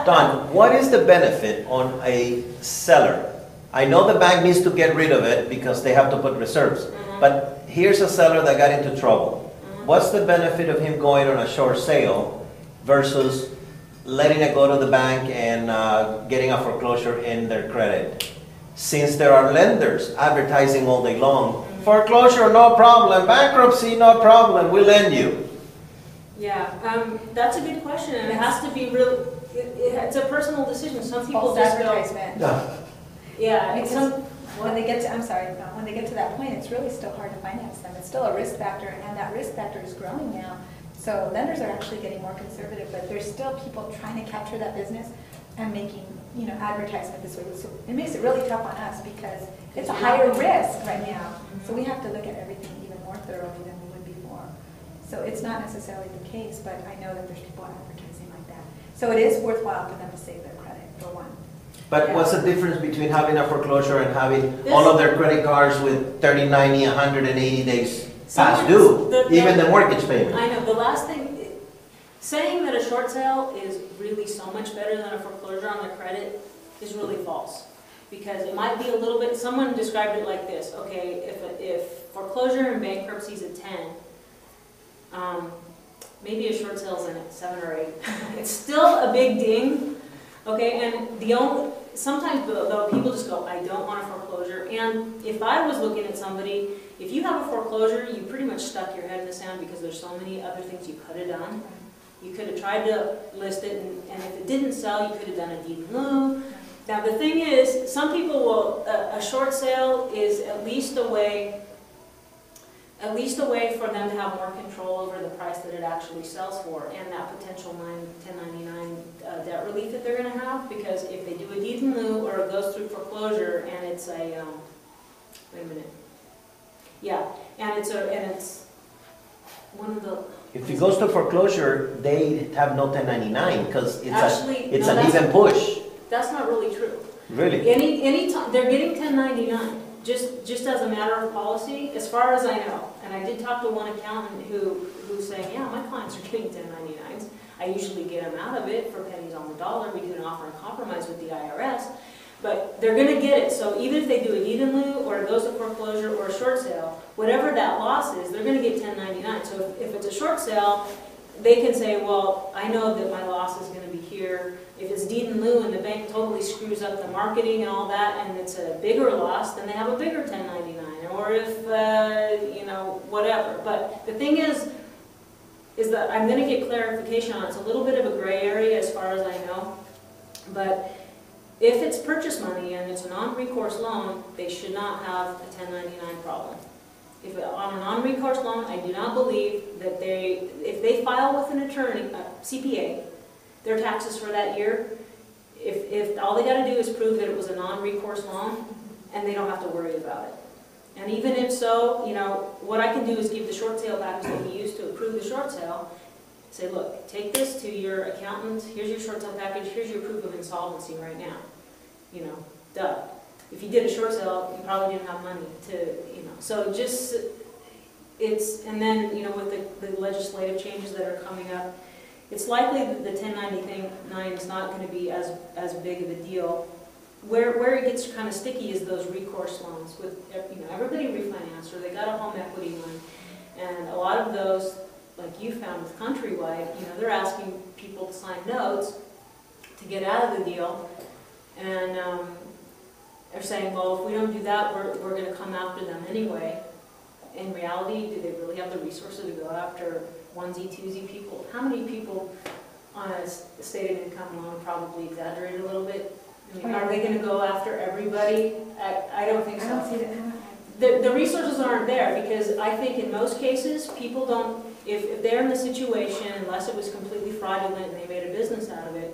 Don, what is the benefit on a seller? I know the bank needs to get rid of it because they have to put reserves, but here's a seller that got into trouble. What's the benefit of him going on a short sale versus letting it go to the bank and getting a foreclosure in their credit? Since there are lenders advertising all day long, foreclosure, no problem, bankruptcy, no problem, we lend you. Yeah, that's a good question, and it has to be real. It's a personal decision. Some people False just advertisement. Yeah, Because some. when they get to, I'm sorry, no, when they get to that point, it's really still hard to finance them. It's still a risk factor, and that risk factor is growing now. So lenders are actually getting more conservative, but there's still people trying to capture that business and making, advertisement this way. So it makes it really tough on us because it's a higher risk right now. So we have to look at everything even more thoroughly than we would before. So it's not necessarily the case, but I know that there's people advertising like that. So it is worthwhile for them to save their credit, for one. But what's the difference between having a foreclosure and having all of their credit cards with 30, 90, 180 days past due, even the mortgage payment? I know, the last thing, saying that a short sale is really so much better than a foreclosure on their credit is really false. Because it might be a little bit, someone described it like this, okay, if foreclosure and bankruptcy is at 10, maybe a short sale is in at 7 or 8. It's still a big ding, okay, and sometimes though people just go, I don't want a foreclosure, and if I was looking at somebody, if you have a foreclosure, you pretty much stuck your head in the sand because there's so many other things you could have done. You could have tried to list it, and if it didn't sell, you could have done a deed in lieu. Now the thing is, some people will, a short sale is at least a way for them to have more control over the price that it actually sells for and that potential 1099 debt relief that they're going to have, because if they do a deed in lieu or it goes through foreclosure and it's a, wait a minute, yeah, and it's one of the... If it goes to foreclosure, they have no 1099 because it's no, an even push. That's not really true. Really? Any time they're getting 1099, just as a matter of policy, as far as I know. And I did talk to one accountant who's saying, yeah, my clients are getting 1099s. I usually get them out of it for pennies on the dollar. We do an offer and compromise with the IRS, but they're going to get it. So even if they do a deed in lieu or it goes to foreclosure or a short sale, whatever that loss is, they're going to get 1099. So if it's a short sale, they can say, well, I know that my loss is going to be here. If it's deed in lieu and the bank totally screws up the marketing and all that, and it's a bigger loss, then they have a bigger 1099. Or if, whatever. But the thing is that I'm going to get clarification on it. It's a little bit of a gray area as far as I know. But if it's purchase money and it's a non-recourse loan, they should not have a 1099 problem. If on a non-recourse loan, I do not believe that if they file with an attorney, CPA, their taxes for that year, if all they got to do is prove that it was a non-recourse loan, and they don't have to worry about it. And even if so, what I can do is give the short sale package that we use to approve the short sale. Say, look, take this to your accountant. Here's your short sale package. Here's your proof of insolvency right now. Duh. If you did a short sale, you probably didn't have money to, So just, and then, with the legislative changes that are coming up, it's likely that the 1099 is not going to be as big of a deal. Where it gets kind of sticky is those recourse loans with, everybody refinanced or they got a home equity loan. And a lot of those, like you found with Countrywide, they're asking people to sign notes to get out of the deal. And they're saying, well, if we don't do that, we're going to come after them anyway. In reality, do they really have the resources to go after onesie, twosie people? How many people on a stated income loan probably exaggerate a little bit? I mean, are they going to go after everybody? I don't think so. I don't see that. The resources aren't there because I think in most cases, people don't, if they're in the situation, unless it was completely fraudulent and they made a business out of it,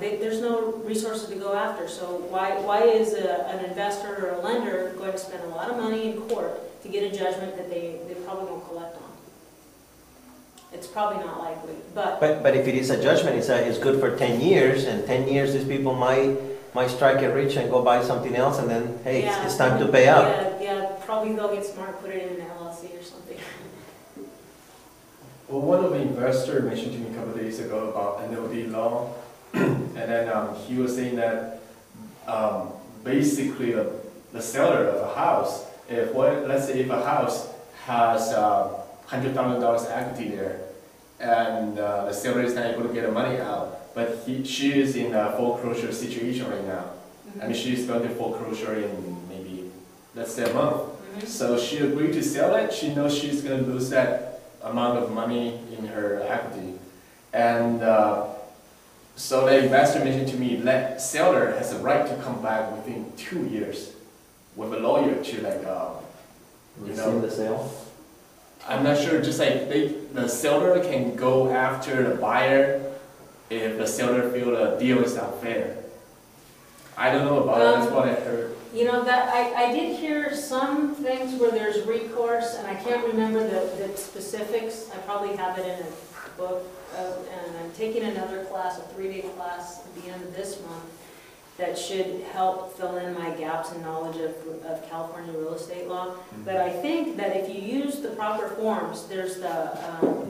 there's no resources to go after. So why is an investor or a lender going to spend a lot of money in court to get a judgment that they probably won't collect on? It's probably not likely. But if it is a judgment, it's good for 10 years, and 10 years these people might strike it rich and go buy something else, and then, hey, yeah, it's time to pay up. Yeah, probably they'll get smart, put it in an LLC or something. Well, one of the investors mentioned to me a couple of days ago about an LD law, and And then he was saying that basically the seller of a house, let's say if a house has $100,000 equity there, and the seller is not able to get the money out, but she is in a foreclosure situation right now. I mean, she's going to foreclosure in maybe, let's say, a month. So she agreed to sell it. She knows she's going to lose that amount of money in her equity. And so the investor mentioned to me that seller has a right to come back within 2 years with a lawyer to Rescind the sale? I'm not sure, just like the seller can go after the buyer if the seller feel the deal is not fair. I don't know about it, that's what I heard. You know, that I did hear some things where there's recourse, and I can't remember the specifics. I probably have it in a book, and I'm taking another class, a 3-day class at the end of this month, that should help fill in my gaps in knowledge of California real estate law. But I think that if you use the proper forms, there's the...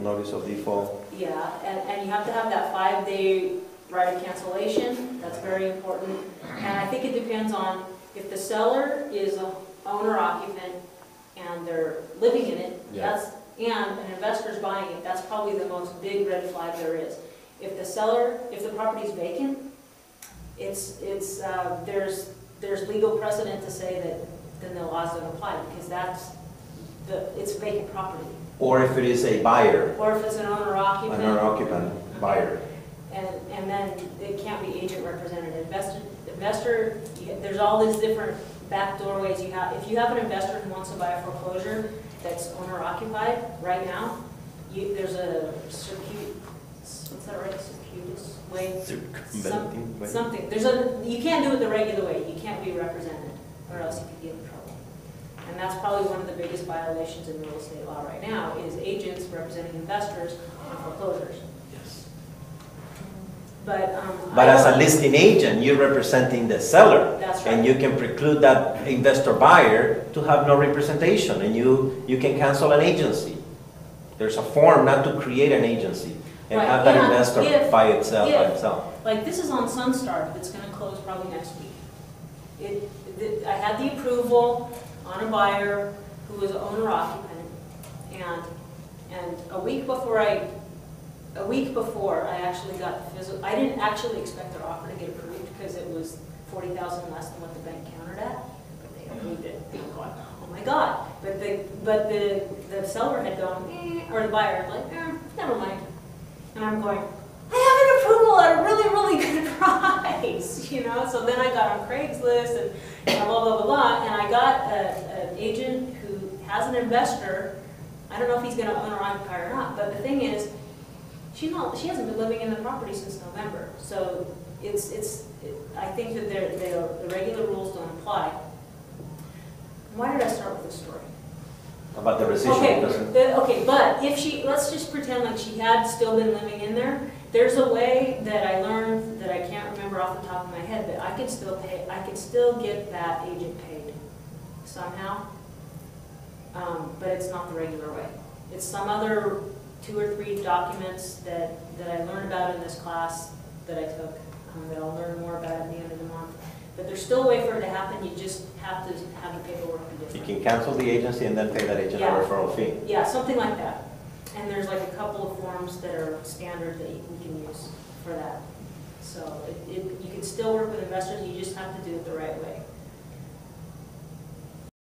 Notice of default. Yeah, and you have to have that 5-day right of cancellation. That's very important. And I think it depends on if the seller is an owner-occupant and they're living in it, and an investor's buying it, that's probably the most big red flag there is. If the property's vacant, there's legal precedent to say that then the laws don't apply, because it's vacant property. Or if it is a buyer. Or if it's an owner-occupant. An owner-occupant buyer. And then it can't be agent representative. Investor, there's all these different back doorways you have. If you have an investor who wants to buy a foreclosure that's owner-occupied right now, there's a what's that right? Circuitous way? Something. You can't do it the regular way. You can't be represented, or else you could get in trouble. And that's probably one of the biggest violations in real estate law right now, is agents representing investors on foreclosures. Yes. But as a listing agent, you're representing the seller. That's right. And you can preclude that investor buyer to have no representation, and you can cancel an agency. There's a form not to create an agency and have that investor by itself. Like this is on Sunstar, that's going to close probably next week. I had the approval on a buyer who was owner-occupant, and a week before I actually got the physical. I didn't actually expect their offer to get approved because it was $40,000 less than what the bank countered at, but they approved it. I'm going, oh my God! But the seller had gone, or the buyer like, never mind. And I'm going, I have an approval at a really, really good price, you know. So then I got on Craigslist and blah blah blah blah, and I got an agent who has an investor. I don't know if he's going to own or occupy or not, but the thing is, she hasn't been living in the property since November. So I think that the regular rules don't apply. Why did I start with this story? About the rescission. Okay, but if let's just pretend like she had still been living in there. There's a way that I learned that I can't remember off the top of my head, but I can still get that agent paid somehow. But it's not the regular way. It's some other 2 or 3 documents that I learned about in this class that I took, that I'll learn more about at the end of the month. But there's still a way for it to happen. You just have to have the paperwork be different. You can cancel the agency and then pay that agent a referral fee. Yeah, something like that. And there's like a couple of forms that are standard that we can use for that. So you can still work with investors. You just have to do it the right way.